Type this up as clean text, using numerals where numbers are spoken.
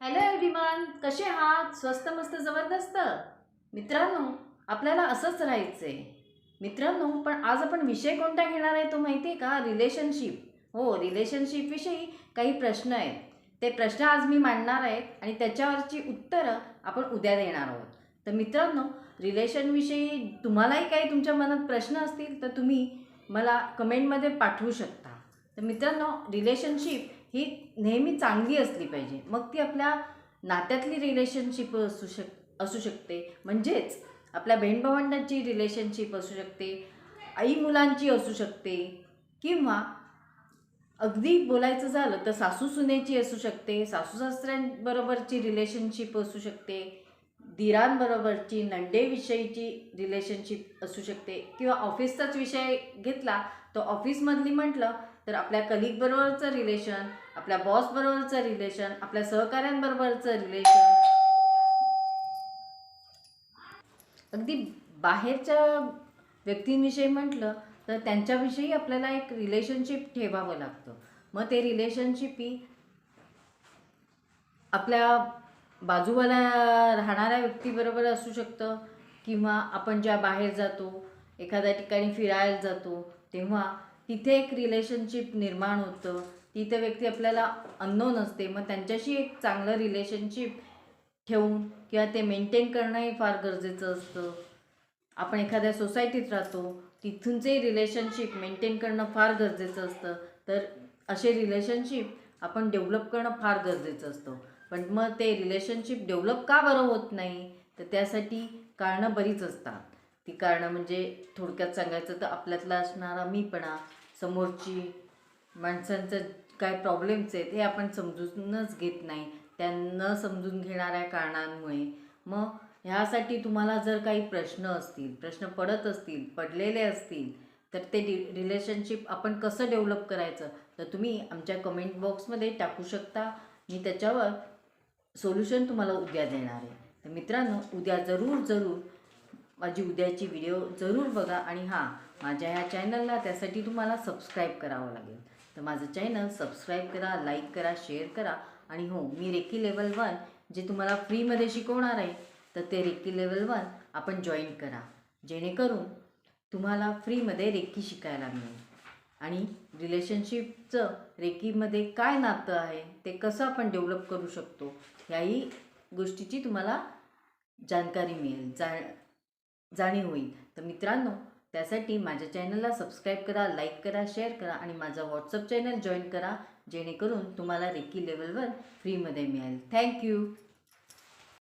Hello everyone, कसे आहात? स्वस्त मस्त जबरदस्त मित्रांनो, आपल्याला असंच राहायचंय मित्रांनो. पण आज आपण विषय कोणता घेणार आहे तो माहिती आहे का? रिलेशनशिप. हो, रिलेशनशिप विषयी काही प्रश्न आहेत. ते प्रश्न आज मी मांडणार आहे आणि त्याच्यावरची उत्तरं आपण उद्या देणार आहोत. तर मित्रांनो, रिलेशन विषयी तुम्हालाही काही तुमच्या मनात प्रश्न असतील तर तुम्ही मला कमेंटमध्ये पाठवू शकता. तर मित्रांनो, रिलेशनशिप ही नेहमी चांगली असली पाहिजे. मग ती आपल्या नात्यातली रिलेशनशिप असू शकते, म्हणजेच आपल्या बहीण भावंडांची रिलेशनशिप असू शकते, आई मुलांची असू शकते, किंवा अगदी बोलायचं झालं तर सासू सुनेची असू शकते, सासू सासऱ्यांबरोबरची रिलेशनशिप असू शकते, दिरांबरोबरची नंदेविषयीची रिलेशनशिप असू शकते, किंवा ऑफिसचाच विषय घेतला तर ऑफिसमधली म्हटलं तर आपल्या कलिगबरोबरचं रिलेशन, आपल्या बॉसबरोबरचं रिलेशन, आपल्या सहकाऱ्यांबरोबरचं रिलेशन, अगदी बाहेरच्या व्यक्तींविषयी म्हटलं तर त्यांच्याविषयी आपल्याला एक रिलेशनशिप ठेवावं लागतं. मग ते रिलेशनशिप ही आपल्या बाजूवाला राहणाऱ्या व्यक्तीबरोबर असू शकतं, किंवा आपण ज्या बाहेर जातो, एखाद्या ठिकाणी फिरायला जातो, तेव्हा तिथे एक रिलेशनशिप निर्माण होतं. तिथे व्यक्ती आपल्याला अननोन असते, मग त्यांच्याशी एक चांगलं रिलेशनशिप ठेवून किंवा ते मेंटेन करणंही फार गरजेचं असतं. आपण एखाद्या सोसायटीत राहतो, तिथूनचे रिलेशनशिप मेंटेन करणं फार गरजेचं असतं. तर असे रिलेशनशिप आपण डेव्हलप करणं फार गरजेचं असतं. पण मग ते रिलेशनशिप डेव्हलप का बरं होत नाही? तर त्यासाठी कारणं बरीच असतात. ती कारणं म्हणजे थोडक्यात सांगायचं तर आपल्यातला असणारा मीपणा, समोरची माणसांचं काय प्रॉब्लेम्स आहेत हे आपण समजूनच घेत नाही, त्यांना समजून घेणाऱ्या कारणांमुळे. मग ह्यासाठी तुम्हाला जर काही प्रश्न असतील, प्रश्न पडलेले असतील, तर ते रिलेशनशिप आपण कसं डेव्हलप करायचं तर तुम्ही आमच्या कमेंट बॉक्समध्ये टाकू शकता. मी त्याच्यावर सोल्युशन तुम्हाला उद्या देणार आहे. तर मित्रांनो, उद्या जरूर माझी उद्याची व्हिडिओ जरूर बघा. आणि हां, माझ्या ह्या चॅनलला त्यासाठी तुम्हाला सबस्क्राईब करावं लागेल. तर माझं चॅनल सबस्क्राईब करा, लाईक करा, शेअर करा. आणि हो, मी रेकी लेवल 1 जे तुम्हाला फ्रीमध्ये शिकवणार आहे, तर ते रेकी लेवल 1 आपण जॉईन करा, जेणेकरून तुम्हाला फ्रीमध्ये रेकी शिकायला मिळेल. आणि रिलेशनशिपचं रेकीमध्ये काय नातं आहे, ते कसं आपण डेव्हलप करू शकतो, याही गोष्टीची तुम्हाला जानकारी मिळेल, जाणीव होईल. तर मित्रांनो, त्यासाठी माझ्या चॅनलला सबस्क्राईब करा, लाईक करा, शेअर करा आणि माझा व्हॉट्सअप चॅनल जॉईन करा, जेणेकरून तुम्हाला रेकी लेवल 1 फ्रीमध्ये मिळेल. थँक्यू.